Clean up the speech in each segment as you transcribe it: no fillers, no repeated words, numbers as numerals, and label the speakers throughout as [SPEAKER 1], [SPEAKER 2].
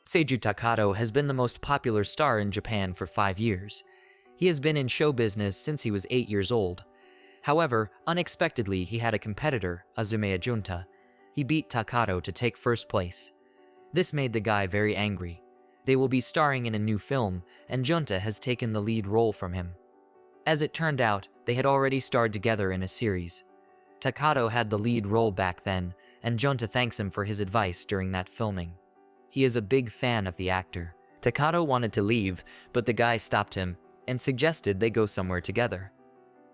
[SPEAKER 1] Seiju Takato has been the most popular star in Japan for 5 years. He has been in show business since he was 8 years old. However, unexpectedly he had a competitor, Azumaya Junta. He beat Takato to take first place. This made the guy very angry. They will be starring in a new film, and Junta has taken the lead role from him. As it turned out, they had already starred together in a series. Takato had the lead role back then, and Junta thanks him for his advice during that filming. He is a big fan of the actor. Takato wanted to leave, but the guy stopped him and suggested they go somewhere together.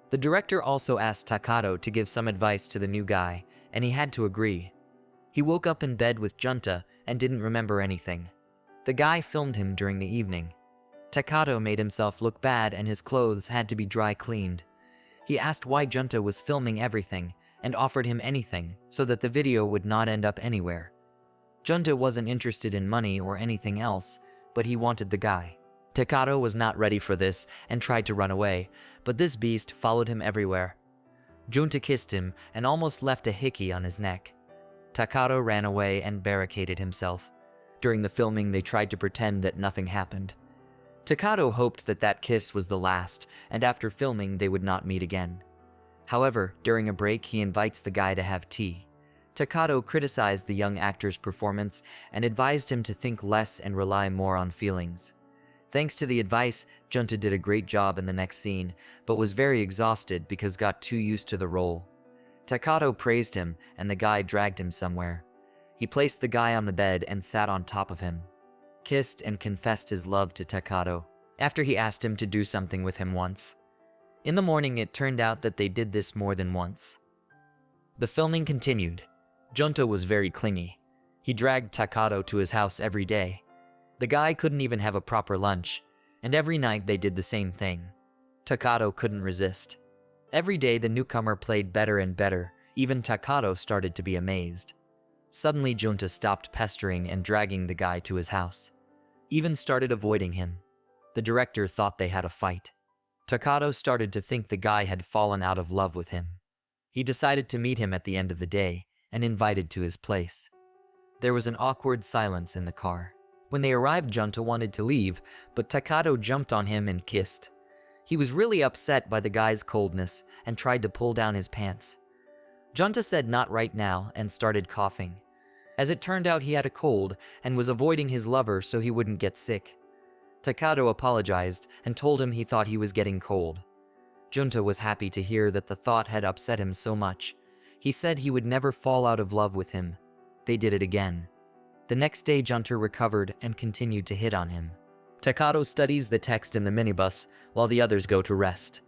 [SPEAKER 1] The director also asked Takato to give some advice to the new guy, and he had to agree. He woke up in bed with Junta and didn't remember anything. The guy filmed him during the evening. Takato made himself look bad and his clothes had to be dry cleaned. He asked why Junta was filming everything and offered him anything so that the video would not end up anywhere. Junta wasn't interested in money or anything else, but he wanted the guy. Takato was not ready for this and tried to run away, but this beast followed him everywhere. Junta kissed him and almost left a hickey on his neck. Takato ran away and barricaded himself. During the filming, they tried to pretend that nothing happened. Takato hoped that that kiss was the last, and after filming they would not meet again. However, during a break he invites the guy to have tea. Takato criticized the young actor's performance and advised him to think less and rely more on feelings. Thanks to the advice, Junta did a great job in the next scene, but was very exhausted because got too used to the role. Takato praised him, and the guy dragged him somewhere. He placed the guy on the bed and sat on top of him, kissed and confessed his love to Takato, after he asked him to do something with him once. In the morning, it turned out that they did this more than once. The filming continued. Junta was very clingy. He dragged Takato to his house every day. The guy couldn't even have a proper lunch, and every night they did the same thing. Takato couldn't resist. Every day the newcomer played better and better, even Takato started to be amazed. Suddenly Junta stopped pestering and dragging the guy to his house. Even started avoiding him. The director thought they had a fight. Takato started to think the guy had fallen out of love with him. He decided to meet him at the end of the day and invited to his place. There was an awkward silence in the car. When they arrived, Junta wanted to leave, but Takato jumped on him and kissed. He was really upset by the guy's coldness and tried to pull down his pants. Junta said not right now and started coughing. As it turned out, he had a cold and was avoiding his lover so he wouldn't get sick. Takato apologized and told him he thought he was getting cold. Junta was happy to hear that the thought had upset him so much. He said he would never fall out of love with him. They did it again. The next day, Junta recovered and continued to hit on him. Takato studies the text in the minibus while the others go to rest.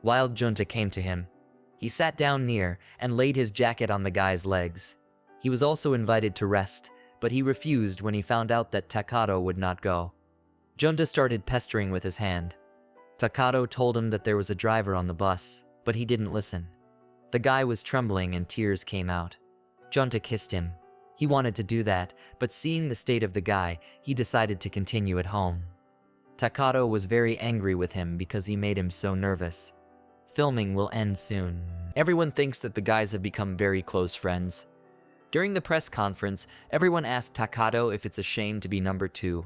[SPEAKER 1] Wild Junta came to him. He sat down near and laid his jacket on the guy's legs. He was also invited to rest, but he refused when he found out that Takato would not go. Junta started pestering with his hand. Takato told him that there was a driver on the bus, but he didn't listen. The guy was trembling and tears came out. Junta kissed him. He wanted to do that, but seeing the state of the guy, he decided to continue at home. Takato was very angry with him because he made him so nervous. Filming will end soon. Everyone thinks that the guys have become very close friends. During the press conference, everyone asked Takato if it's a shame to be number 2.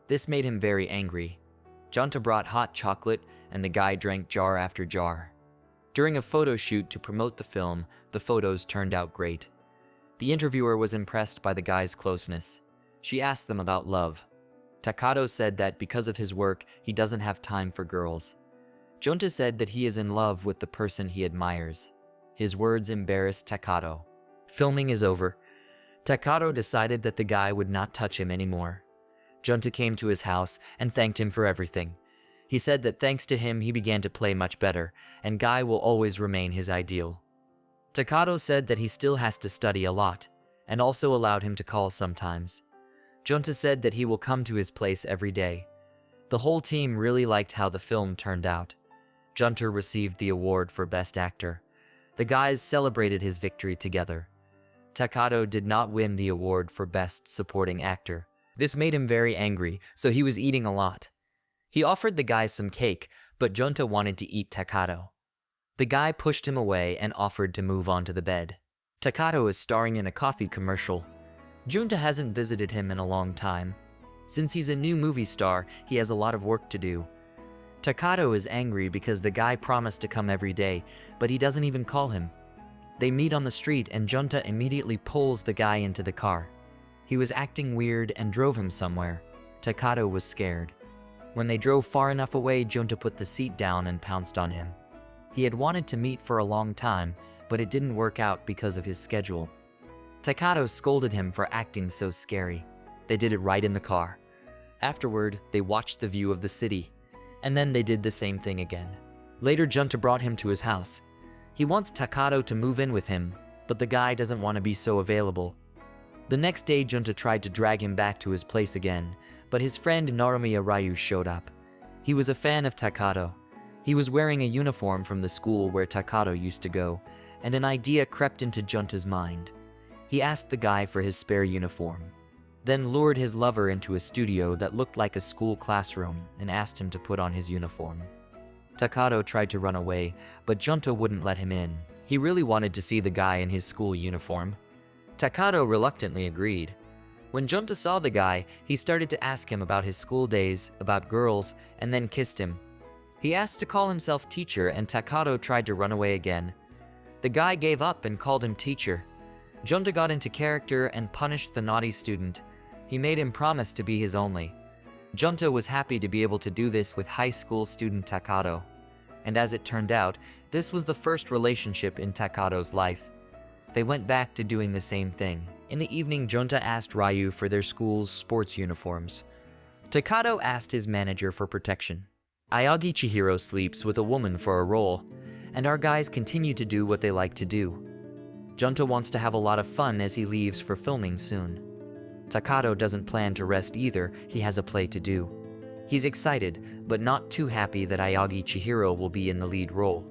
[SPEAKER 1] This made him very angry. Junta brought hot chocolate and the guy drank jar after jar. During a photo shoot to promote the film, the photos turned out great. The interviewer was impressed by the guy's closeness. She asked them about love. Takato said that because of his work, he doesn't have time for girls. Junta said that he is in love with the person he admires. His words embarrassed Takato. Filming is over. Takato decided that the guy would not touch him anymore. Junta came to his house and thanked him for everything. He said that thanks to him he began to play much better, and Guy will always remain his ideal. Takato said that he still has to study a lot, and also allowed him to call sometimes. Junta said that he will come to his place every day. The whole team really liked how the film turned out. Junta received the award for Best Actor. The guys celebrated his victory together. Takato did not win the award for Best Supporting Actor. This made him very angry, so he was eating a lot. He offered the guy some cake, but Junta wanted to eat Takato. The guy pushed him away and offered to move on to the bed. Takato is starring in a coffee commercial. Junta hasn't visited him in a long time. Since he's a new movie star, he has a lot of work to do. Takato is angry because the guy promised to come every day, but he doesn't even call him. They meet on the street and Junta immediately pulls the guy into the car. He was acting weird and drove him somewhere. Takato was scared. When they drove far enough away, Junta put the seat down and pounced on him. He had wanted to meet for a long time, but it didn't work out because of his schedule. Takato scolded him for acting so scary. They did it right in the car. Afterward, they watched the view of the city, and then they did the same thing again. Later, Junta brought him to his house. He wants Takato to move in with him, but the guy doesn't want to be so available. The next day, Junta tried to drag him back to his place again, but his friend Narumiya Ryu showed up. He was a fan of Takato. He was wearing a uniform from the school where Takato used to go, and an idea crept into Junta's mind. He asked the guy for his spare uniform, then lured his lover into a studio that looked like a school classroom and asked him to put on his uniform. Takato tried to run away, but Junta wouldn't let him in. He really wanted to see the guy in his school uniform. Takato reluctantly agreed. When Junta saw the guy, he started to ask him about his school days, about girls, and then kissed him. He asked to call himself teacher, and Takato tried to run away again. The guy gave up and called him teacher. Junta got into character and punished the naughty student. He made him promise to be his only. Junta was happy to be able to do this with high school student Takato. And as it turned out, this was the first relationship in Takato's life. They went back to doing the same thing. In the evening, Junta asked Ryu for their school's sports uniforms. Takato asked his manager for protection. Ayagi Chihiro sleeps with a woman for a role, and our guys continue to do what they like to do. Junta wants to have a lot of fun as he leaves for filming soon. Takato doesn't plan to rest either, he has a play to do. He's excited, but not too happy that Ayagi Chihiro will be in the lead role.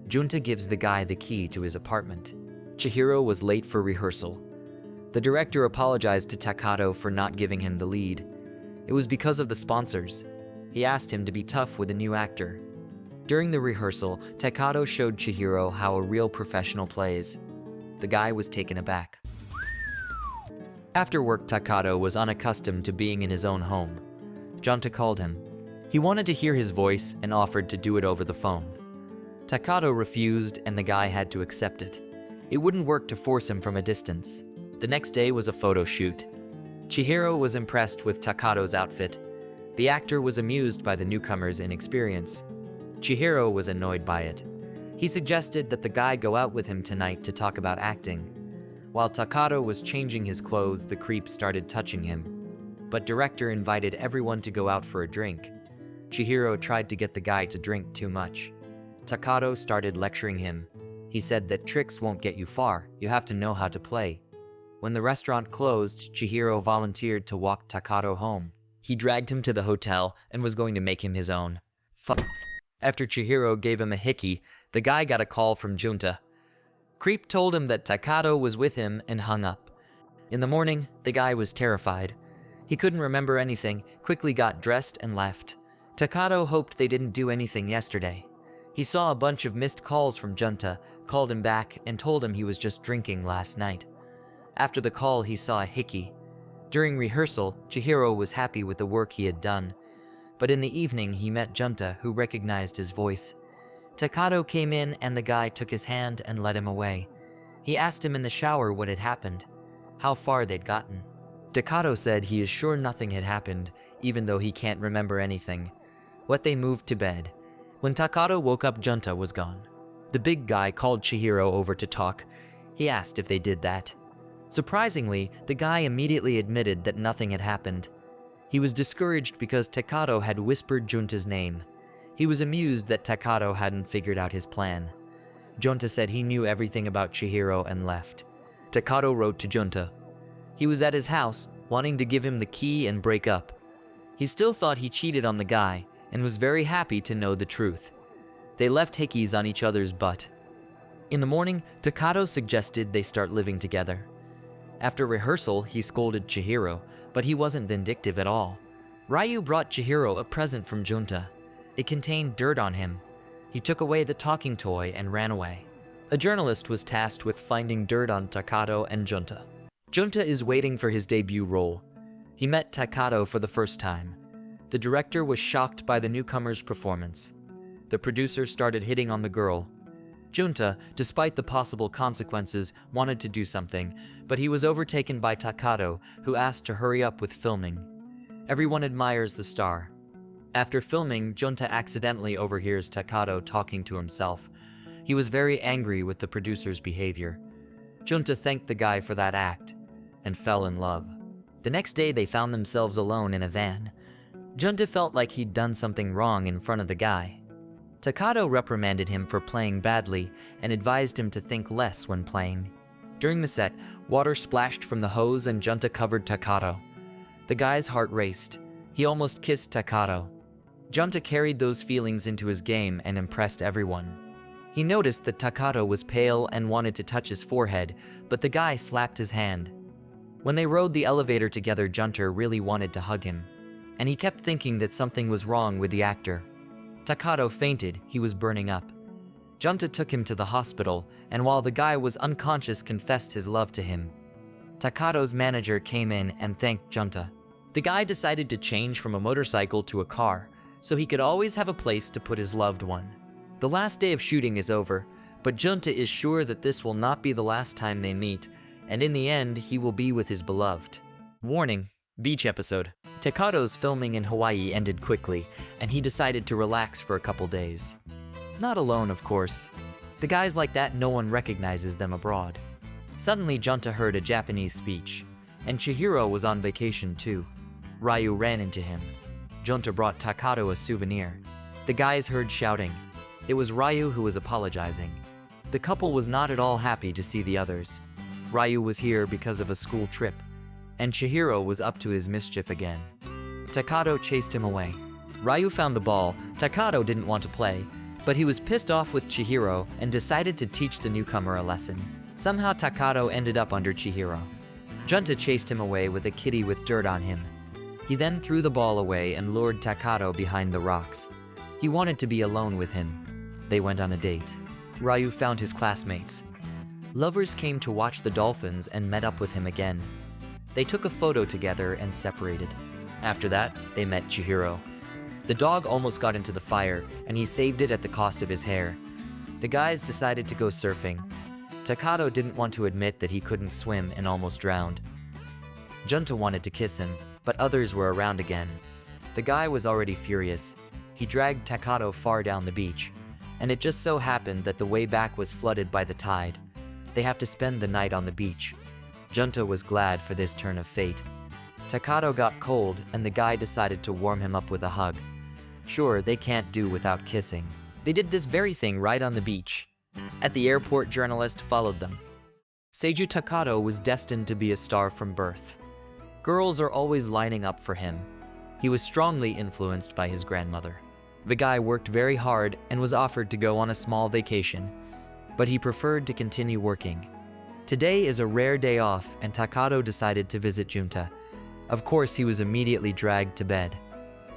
[SPEAKER 1] Junta gives the guy the key to his apartment. Chihiro was late for rehearsal. The director apologized to Takato for not giving him the lead. It was because of the sponsors. He asked him to be tough with a new actor. During the rehearsal, Takato showed Chihiro how a real professional plays. The guy was taken aback. After work, Takato was unaccustomed to being in his own home. Junta called him. He wanted to hear his voice and offered to do it over the phone. Takato refused and the guy had to accept it. It wouldn't work to force him from a distance. The next day was a photo shoot. Chihiro was impressed with Takato's outfit. The actor was amused by the newcomer's inexperience. Chihiro was annoyed by it. He suggested that the guy go out with him tonight to talk about acting. While Takato was changing his clothes, the creep started touching him. But director invited everyone to go out for a drink. Chihiro tried to get the guy to drink too much. Takato started lecturing him. He said that tricks won't get you far, you have to know how to play. When the restaurant closed, Chihiro volunteered to walk Takato home. He dragged him to the hotel and was going to make him his own. After Chihiro gave him a hickey, the guy got a call from Junta. Creep told him that Takato was with him and hung up. In the morning, the guy was terrified. He couldn't remember anything, quickly got dressed and left. Takato hoped they didn't do anything yesterday. He saw a bunch of missed calls from Junta, called him back, and told him he was just drinking last night. After the call, he saw a hickey. During rehearsal, Chihiro was happy with the work he had done. But in the evening, he met Junta, who recognized his voice. Takato came in and the guy took his hand and led him away. He asked him in the shower what had happened, how far they'd gotten. Takato said he is sure nothing had happened, even though he can't remember anything. They moved to bed. When Takato woke up, Junta was gone. The big guy called Chihiro over to talk. He asked if they did that. Surprisingly, the guy immediately admitted that nothing had happened. He was discouraged because Takato had whispered Junta's name. He was amused that Takato hadn't figured out his plan. Junta said he knew everything about Chihiro and left. Takato wrote to Junta. He was at his house, wanting to give him the key and break up. He still thought he cheated on the guy, and was very happy to know the truth. They left hickeys on each other's butt. In the morning, Takato suggested they start living together. After rehearsal, he scolded Chihiro, but he wasn't vindictive at all. Ryu brought Chihiro a present from Junta. It contained dirt on him. He took away the talking toy and ran away. A journalist was tasked with finding dirt on Takato and Junta. Junta is waiting for his debut role. He met Takato for the first time. The director was shocked by the newcomer's performance. The producer started hitting on the girl. Junta, despite the possible consequences, wanted to do something, but he was overtaken by Takato, who asked to hurry up with filming. Everyone admires the star. After filming, Junta accidentally overhears Takato talking to himself. He was very angry with the producer's behavior. Junta thanked the guy for that act and fell in love. The next day they found themselves alone in a van. Junta felt like he'd done something wrong in front of the guy. Takato reprimanded him for playing badly and advised him to think less when playing. During the set, water splashed from the hose and Junta covered Takato. The guy's heart raced. He almost kissed Takato. Junta carried those feelings into his game and impressed everyone. He noticed that Takato was pale and wanted to touch his forehead, but the guy slapped his hand. When they rode the elevator together, Junta really wanted to hug him, and he kept thinking that something was wrong with the actor. Takato fainted. He was burning up. Junta took him to the hospital, and while the guy was unconscious, confessed his love to him. Takato's manager came in and thanked Junta. The guy decided to change from a motorcycle to a car, so he could always have a place to put his loved one. The last day of shooting is over, but Junta is sure that this will not be the last time they meet, and in the end, he will be with his beloved. Warning: beach episode. Takato's filming in Hawaii ended quickly, and he decided to relax for a couple days. Not alone, of course. The guys like that, no one recognizes them abroad. Suddenly, Junta heard a Japanese speech, and Chihiro was on vacation too. Ryu ran into him. Junta brought Takato a souvenir. The guys heard shouting. It was Ryu who was apologizing. The couple was not at all happy to see the others. Ryu was here because of a school trip, and Chihiro was up to his mischief again. Takato chased him away. Ryu found the ball. Takato didn't want to play, but he was pissed off with Chihiro and decided to teach the newcomer a lesson. Somehow Takato ended up under Chihiro. Junta chased him away with a kitty with dirt on him. He then threw the ball away and lured Takato behind the rocks. He wanted to be alone with him. They went on a date. Ryu found his classmates. Lovers came to watch the dolphins and met up with him again. They took a photo together and separated. After that, they met Chihiro. The dog almost got into the fire, and he saved it at the cost of his hair. The guys decided to go surfing. Takato didn't want to admit that he couldn't swim and almost drowned. Junta wanted to kiss him, but others were around again. The guy was already furious. He dragged Takato far down the beach, and it just so happened that the way back was flooded by the tide. They have to spend the night on the beach. Junta was glad for this turn of fate. Takato got cold, and the guy decided to warm him up with a hug. Sure, they can't do without kissing. They did this very thing right on the beach. At the airport, journalist followed them. Seiju Takato was destined to be a star from birth. Girls are always lining up for him. He was strongly influenced by his grandmother. The guy worked very hard and was offered to go on a small vacation, but he preferred to continue working. Today is a rare day off, and Takato decided to visit Junta. Of course, he was immediately dragged to bed.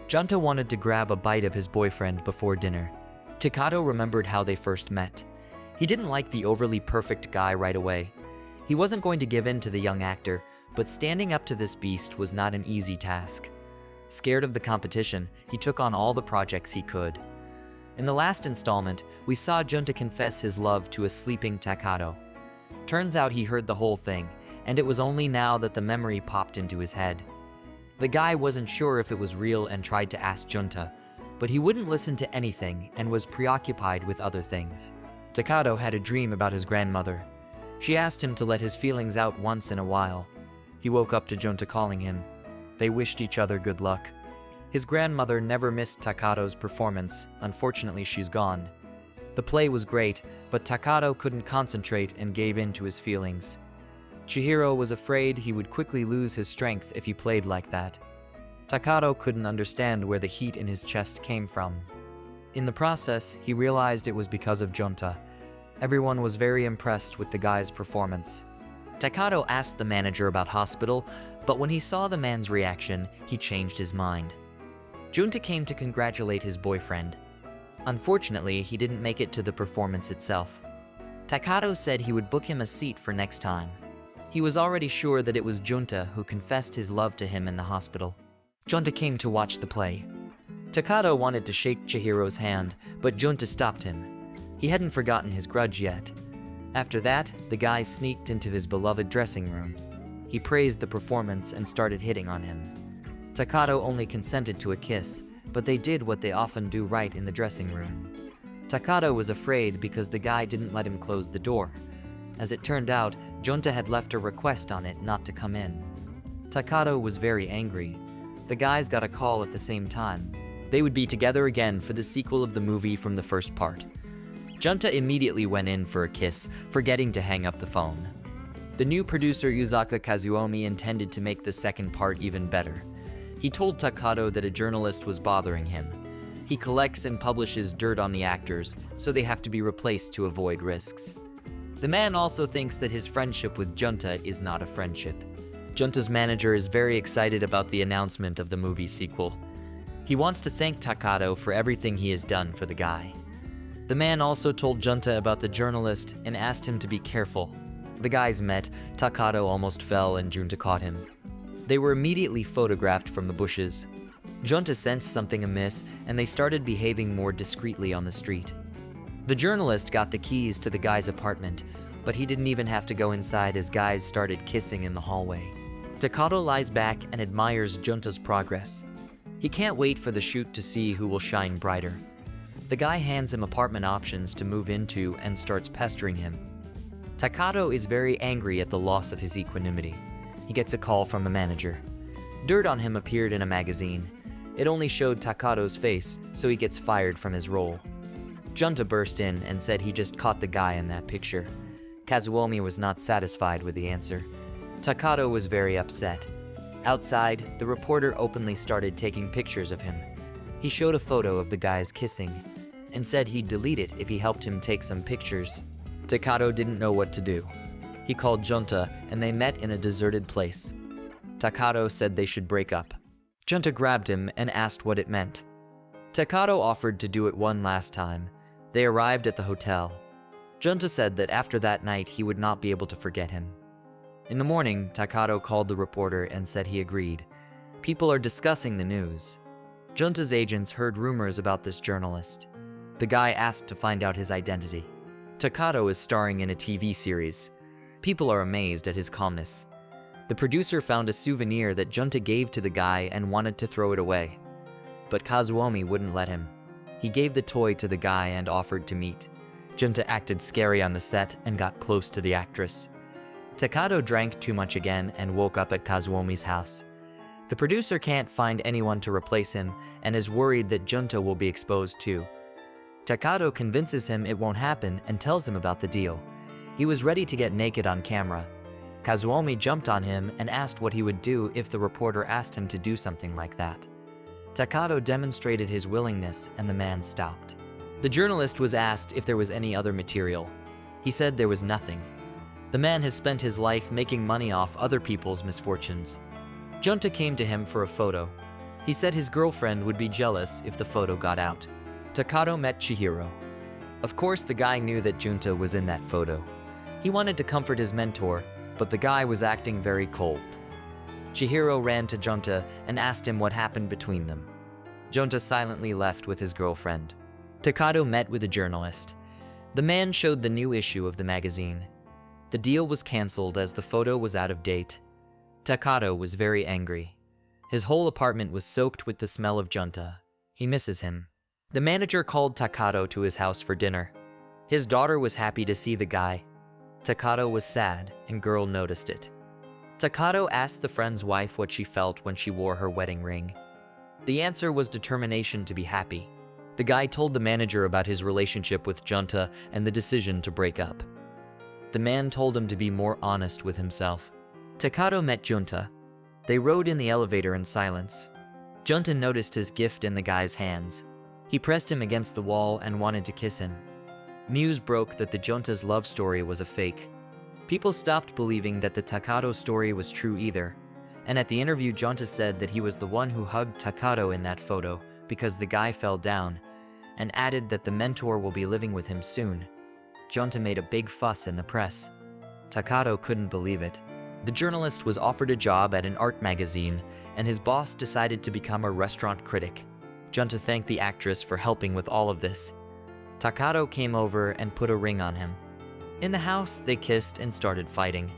[SPEAKER 1] Junta wanted to grab a bite of his boyfriend before dinner. Takato remembered how they first met. He didn't like the overly perfect guy right away. He wasn't going to give in to the young actor, but standing up to this beast was not an easy task. Scared of the competition, he took on all the projects he could. In the last installment, we saw Junta confess his love to a sleeping Takato. Turns out he heard the whole thing, and it was only now that the memory popped into his head. The guy wasn't sure if it was real and tried to ask Junta, but he wouldn't listen to anything and was preoccupied with other things. Takato had a dream about his grandmother. She asked him to let his feelings out once in a while. He woke up to Junta calling him. They wished each other good luck. His grandmother never missed Takato's performance. Unfortunately, she's gone. The play was great, but Takato couldn't concentrate and gave in to his feelings. Chihiro was afraid he would quickly lose his strength if he played like that. Takato couldn't understand where the heat in his chest came from. In the process, he realized it was because of Junta. Everyone was very impressed with the guy's performance. Takato asked the manager about hospital, but when he saw the man's reaction, he changed his mind. Junta came to congratulate his boyfriend. Unfortunately, he didn't make it to the performance itself. Takato said he would book him a seat for next time. He was already sure that it was Junta who confessed his love to him in the hospital. Junta came to watch the play. Takado wanted to shake Chihiro's hand, but Junta stopped him. He hadn't forgotten his grudge yet. After that, the guy sneaked into his beloved dressing room. He praised the performance and started hitting on him. Takado only consented to a kiss, but they did what they often do right in the dressing room. Takado was afraid because the guy didn't let him close the door. As it turned out, Junta had left a request on it not to come in. Takado was very angry. The guys got a call at the same time. They would be together again for the sequel of the movie from the first part. Junta immediately went in for a kiss, forgetting to hang up the phone. The new producer Yuzaka Kazuomi intended to make the second part even better. He told Takado that a journalist was bothering him. He collects and publishes dirt on the actors, so they have to be replaced to avoid risks. The man also thinks that his friendship with Junta is not a friendship. Junta's manager is very excited about the announcement of the movie sequel. He wants to thank Takado for everything he has done for the guy. The man also told Junta about the journalist and asked him to be careful. The guys met, Takado almost fell and Junta caught him. They were immediately photographed from the bushes. Junta sensed something amiss and they started behaving more discreetly on the street. The journalist got the keys to the guy's apartment, but he didn't even have to go inside as guys started kissing in the hallway. Takado lies back and admires Junta's progress. He can't wait for the shoot to see who will shine brighter. The guy hands him apartment options to move into and starts pestering him. Takado is very angry at the loss of his equanimity. He gets a call from the manager. Dirt on him appeared in a magazine. It only showed Takado's face, so he gets fired from his role. Junta burst in and said he just caught the guy in that picture. Kazuomi was not satisfied with the answer. Takado was very upset. Outside, the reporter openly started taking pictures of him. He showed a photo of the guys kissing and said he'd delete it if he helped him take some pictures. Takado didn't know what to do. He called Junta and they met in a deserted place. Takado said they should break up. Junta grabbed him and asked what it meant. Takado offered to do it one last time. They arrived at the hotel. Junta said that after that night he would not be able to forget him. In the morning, Takado called the reporter and said he agreed. People are discussing the news. Junta's agents heard rumors about this journalist. The guy asked to find out his identity. Takado is starring in a TV series. People are amazed at his calmness. The producer found a souvenir that Junta gave to the guy and wanted to throw it away. But Kazuomi wouldn't let him. He gave the toy to the guy and offered to meet. Junta acted scary on the set and got close to the actress. Takado drank too much again and woke up at Kazuomi's house. The producer can't find anyone to replace him and is worried that Junta will be exposed too. Takado convinces him it won't happen and tells him about the deal. He was ready to get naked on camera. Kazuomi jumped on him and asked what he would do if the reporter asked him to do something like that. Takado demonstrated his willingness and the man stopped. The journalist was asked if there was any other material. He said there was nothing. The man has spent his life making money off other people's misfortunes. Junta came to him for a photo. He said his girlfriend would be jealous if the photo got out. Takado met Chihiro. Of course, the guy knew that Junta was in that photo. He wanted to comfort his mentor, but the guy was acting very cold. Chihiro ran to Junta and asked him what happened between them. Junta silently left with his girlfriend. Takado met with a journalist. The man showed the new issue of the magazine. The deal was cancelled as the photo was out of date. Takado was very angry. His whole apartment was soaked with the smell of Junta. He misses him. The manager called Takado to his house for dinner. His daughter was happy to see the guy. Takado was sad, and girl noticed it. Takado asked the friend's wife what she felt when she wore her wedding ring. The answer was determination to be happy. The guy told the manager about his relationship with Junta and the decision to break up. The man told him to be more honest with himself. Takado met Junta. They rode in the elevator in silence. Junta noticed his gift in the guy's hands. He pressed him against the wall and wanted to kiss him. News broke that the Junta's love story was a fake. People stopped believing that the Takado story was true either, and at the interview Junta said that he was the one who hugged Takado in that photo because the guy fell down, and added that the mentor will be living with him soon. Junta made a big fuss in the press. Takado couldn't believe it. The journalist was offered a job at an art magazine, and his boss decided to become a restaurant critic. Junta thanked the actress for helping with all of this. Takato came over and put a ring on him. In the house, they kissed and started fighting.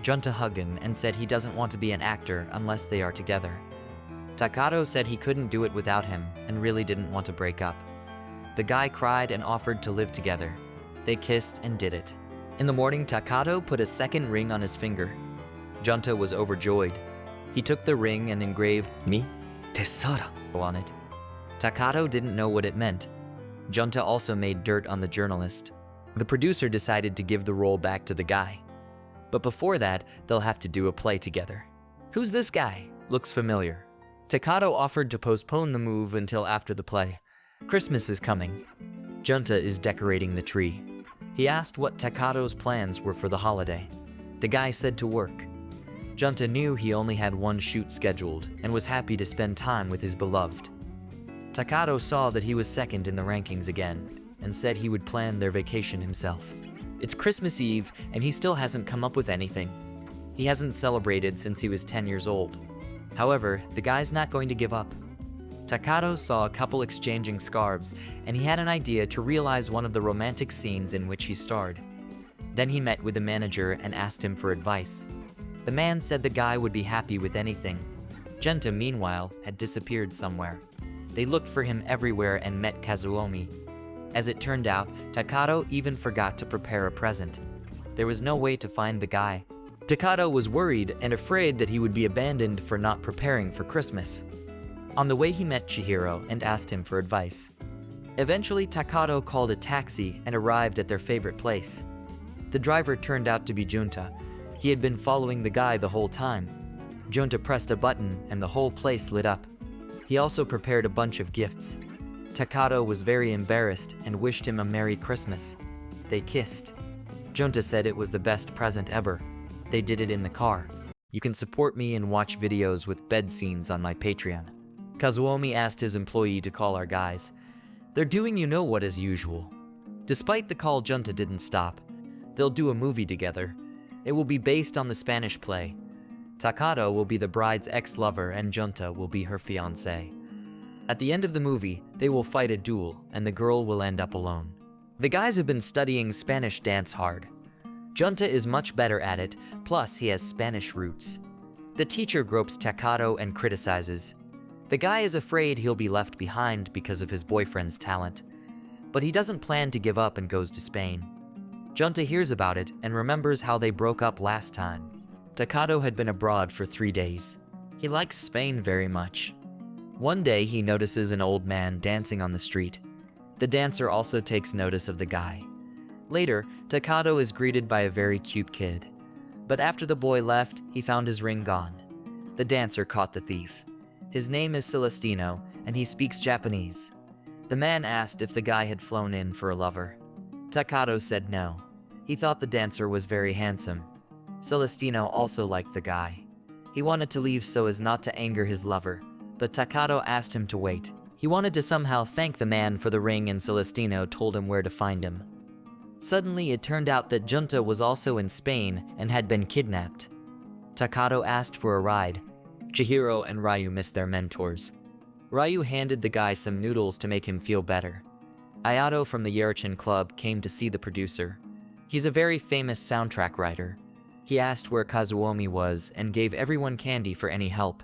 [SPEAKER 1] Junta hugged him and said he doesn't want to be an actor unless they are together. Takato said he couldn't do it without him and really didn't want to break up. The guy cried and offered to live together. They kissed and did it. In the morning, Takato put a second ring on his finger. Junta was overjoyed. He took the ring and engraved "Mi Tesoro" on it. Takato didn't know what it meant. Junta also made dirt on the journalist. The producer decided to give the role back to the guy. But before that, they'll have to do a play together. Who's this guy? Looks familiar. Takato offered to postpone the move until after the play. Christmas is coming. Junta is decorating the tree. He asked what Takato's plans were for the holiday. The guy said to work. Junta knew he only had one shoot scheduled and was happy to spend time with his beloved. Takato saw that he was second in the rankings again and said he would plan their vacation himself. It's Christmas Eve and he still hasn't come up with anything. He hasn't celebrated since he was 10 years old. However, the guy's not going to give up. Takato saw a couple exchanging scarves and he had an idea to realize one of the romantic scenes in which he starred. Then he met with the manager and asked him for advice. The man said the guy would be happy with anything. Junta, meanwhile, had disappeared somewhere. They looked for him everywhere and met Kazuomi. As it turned out, Takato even forgot to prepare a present. There was no way to find the guy. Takato was worried and afraid that he would be abandoned for not preparing for Christmas. On the way, he met Chihiro and asked him for advice. Eventually, Takato called a taxi and arrived at their favorite place. The driver turned out to be Junta. He had been following the guy the whole time. Junta pressed a button and the whole place lit up. He also prepared a bunch of gifts. Takato was very embarrassed and wished him a Merry Christmas. They kissed. Junta said it was the best present ever. They did it in the car. You can support me and watch videos with bed scenes on my Patreon. Kazuomi asked his employee to call our guys. They're doing you-know-what as usual. Despite the call, Junta didn't stop. They'll do a movie together. It will be based on the Spanish play. Takato will be the bride's ex-lover and Junta will be her fiancé. At the end of the movie, they will fight a duel and the girl will end up alone. The guys have been studying Spanish dance hard. Junta is much better at it, plus he has Spanish roots. The teacher gropes Takato and criticizes. The guy is afraid he'll be left behind because of his boyfriend's talent. But he doesn't plan to give up and goes to Spain. Junta hears about it and remembers how they broke up last time. Takato had been abroad for 3 days. He likes Spain very much. One day he notices an old man dancing on the street. The dancer also takes notice of the guy. Later, Takato is greeted by a very cute kid. But after the boy left, he found his ring gone. The dancer caught the thief. His name is Celestino, and he speaks Japanese. The man asked if the guy had flown in for a lover. Takato said no. He thought the dancer was very handsome. Celestino also liked the guy. He wanted to leave so as not to anger his lover, but Takato asked him to wait. He wanted to somehow thank the man for the ring and Celestino told him where to find him. Suddenly, it turned out that Junta was also in Spain and had been kidnapped. Takato asked for a ride. Chihiro and Ryu missed their mentors. Ryu handed the guy some noodles to make him feel better. Ayato from the Yerichin Club came to see the producer. He's a very famous soundtrack writer. He asked where Kazuomi was and gave everyone candy for any help.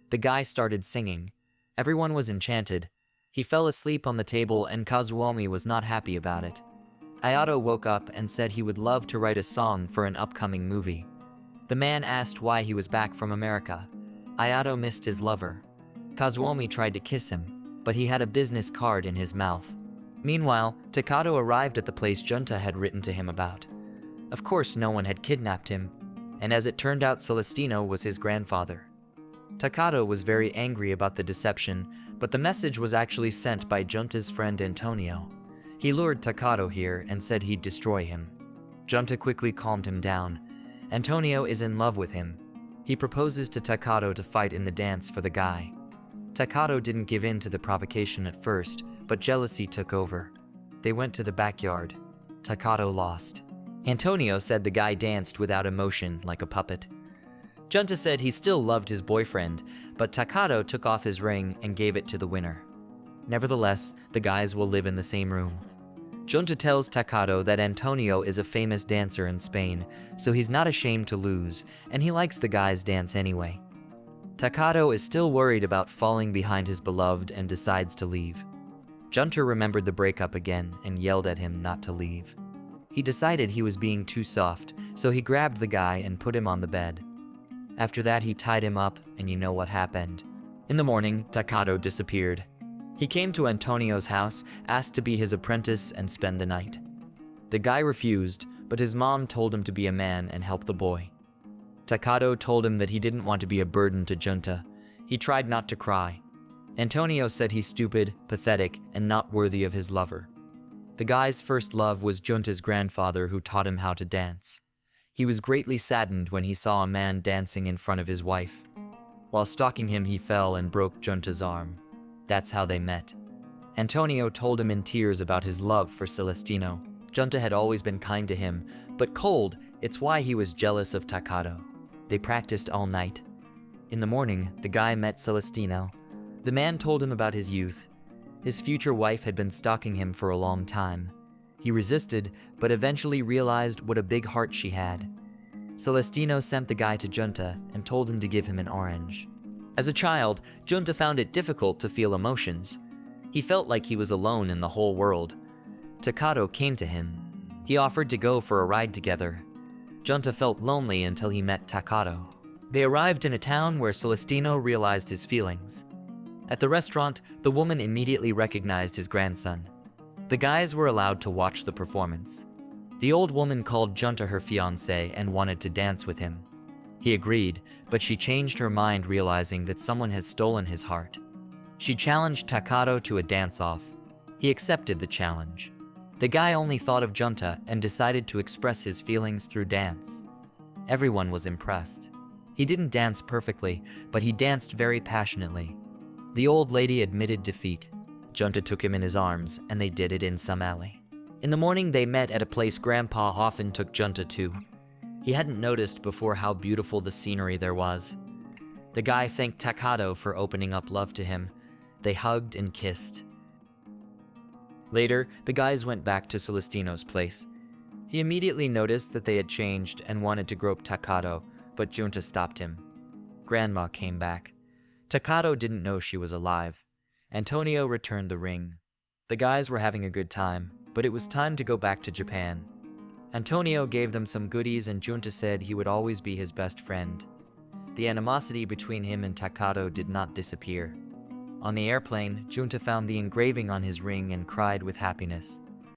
[SPEAKER 1] The guy started singing. Everyone was enchanted. He fell asleep on the table and Kazuomi was not happy about it. Ayato woke up and said he would love to write a song for an upcoming movie. The man asked why he was back from America. Ayato missed his lover. Kazuomi tried to kiss him, but he had a business card in his mouth. Meanwhile, Takato arrived at the place Junta had written to him about. Of course, no one had kidnapped him, and as it turned out, Celestino was his grandfather. Takato was very angry about the deception, but the message was actually sent by Junta's friend Antonio. He lured Takato here and said he'd destroy him. Junta quickly calmed him down. Antonio is in love with him. He proposes to Takato to fight in the dance for the guy. Takato didn't give in to the provocation at first, but jealousy took over. They went to the backyard. Takato lost. Antonio said the guy danced without emotion like a puppet. Junta said he still loved his boyfriend, but Takato took off his ring and gave it to the winner. Nevertheless, the guys will live in the same room. Junta tells Takato that Antonio is a famous dancer in Spain, so he's not ashamed to lose, and he likes the guys' dance anyway. Takato is still worried about falling behind his beloved and decides to leave. Junta remembered the breakup again and yelled at him not to leave. He decided he was being too soft, so he grabbed the guy and put him on the bed. After that, he tied him up, and you know what happened. In the morning, Takato disappeared. He came to Antonio's house, asked to be his apprentice and spend the night. The guy refused, but his mom told him to be a man and help the boy. Takato told him that he didn't want to be a burden to Junta. He tried not to cry. Antonio said he's stupid, pathetic, and not worthy of his lover. The guy's first love was Junta's grandfather, who taught him how to dance. He was greatly saddened when he saw a man dancing in front of his wife. While stalking him, he fell and broke Junta's arm. That's how they met. Antonio told him in tears about his love for Celestino. Junta had always been kind to him, but cold. It's why he was jealous of Takato. They practiced all night. In the morning, the guy met Celestino. The man told him about his youth. His future wife had been stalking him for a long time. He resisted, but eventually realized what a big heart she had. Celestino sent the guy to Junta and told him to give him an orange. As a child, Junta found it difficult to feel emotions. He felt like he was alone in the whole world. Takato came to him. He offered to go for a ride together. Junta felt lonely until he met Takato. They arrived in a town where Celestino realized his feelings. At the restaurant, the woman immediately recognized his grandson. The guys were allowed to watch the performance. The old woman called Junta her fiancé and wanted to dance with him. He agreed, but she changed her mind, realizing that someone has stolen his heart. She challenged Takato to a dance-off. He accepted the challenge. The guy only thought of Junta and decided to express his feelings through dance. Everyone was impressed. He didn't dance perfectly, but he danced very passionately. The old lady admitted defeat. Junta took him in his arms, and they did it in some alley. In the morning, they met at a place Grandpa often took Junta to. He hadn't noticed before how beautiful the scenery there was. The guy thanked Takato for opening up love to him. They hugged and kissed. Later, the guys went back to Celestino's place. He immediately noticed that they had changed and wanted to grope Takato, but Junta stopped him. Grandma came back. Takato didn't know she was alive. Antonio returned the ring. The guys were having a good time, but it was time to go back to Japan. Antonio gave them some goodies and Junta said he would always be his best friend. The animosity between him and Takato did not disappear. On the airplane, Junta found the engraving on his ring and cried with happiness.